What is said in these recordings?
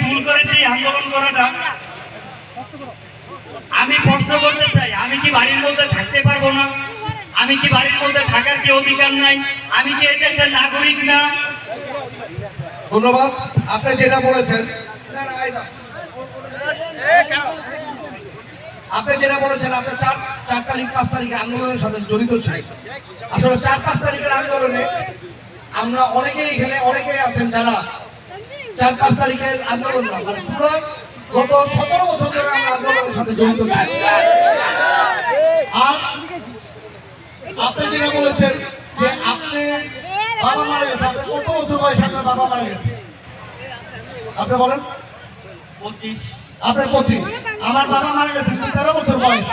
ভুল করেছি আন্দোলন করাটা? আমি প্রশ্ন করতে চাই, আমি কি বাড়ির মধ্যে থাকতে পারবো না? আমি কি বাড়ির মধ্যে থাকার কি অধিকার নাই? আমি কি এই দেশের নাগরিক না? ধন্যবাদ। আপনি যেটা বলেছেন, আপনি 4 তারিখ 5 তারিখের আন্দোলনের সাথে জড়িত ছিলেন। আসলে 4-5 তারিখের আন্দোলনে আমরা অনেকেই আছেন যারা 4-5 তারিখের আন্দোলন না, মানে পুরো গত 17 বছর ধরে আমরা আন্দোলনের সাথে জড়িত ছিলাম। আর আপনি যেটা বলেছেন যে আপনি বাবা মারা গেছে, আপনি কত বছর বয়সে আপনার বাবা মারা গেছে? আপনি বলেন। 25। আপনার 25। আমার বাবা মারা গেছে 13 বছর বয়স।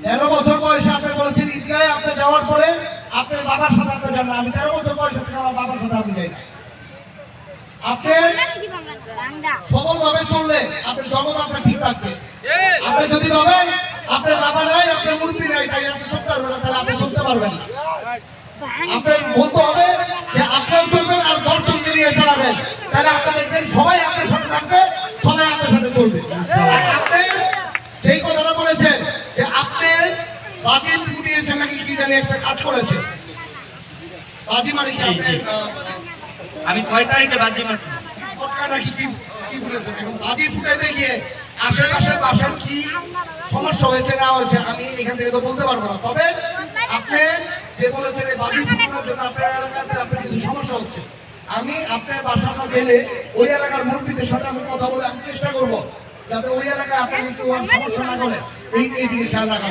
13 বছর বয়সে আপনি বলেছেন ঈদগাহে আপনি যাওয়ার পরে আপনার বাবার সাথে আপনি যান না। আমি 13 বছর বয়সে থেকে আমার বাবার সাথে আমি যাই না। আপনি সবলভাবে চললে আপনার জগৎ আপনার ঠিক থাকবে। আপনি যদি ভাবেন আপনার বাবা নাই, আপনার মুরব্বী নাই, তাই আপনি চলতে পারবেন না, তাহলে আপনি চলতে পারবেন না। আপনার বলতে হবে যে আপনিও চলবেন আর 10 জনকে নিয়ে চালাবেন, তাহলে আপনি দেখবেন সবাই আপনার সাথে থাকবে, সবাই আপনার সাথে চলবে। আর আপনি যেই কথাটা বলেছেন যে আপনি বাজি ফুটিয়েছেন নাকি কি জানি একটা কাজ করেছে, বাজি মানে কি? আমি 6 তারিখে বাজি মারছি। নাকি কি বলেছেন? এখন বাজি ফুটাইতে গিয়ে আশেপাশে বাসার কি সমস্যা হয়েছে না হয়েছে আমি এখান থেকে তো বলতে পারবো না। তবে আপনি যে বলেছেন এই বাজি ফুটানোর জন্য আপনার এলাকাতে আপনার কিছু সমস্যা হচ্ছে, আমি আপনার বাসা গেলে ওই এলাকার মুরব্বীদের সাথে আমি কথা বলে আমি চেষ্টা করবো যাতে ওই এলাকায় আপনার একটু সমস্যা না করে এই দিকে খেয়াল রাখা।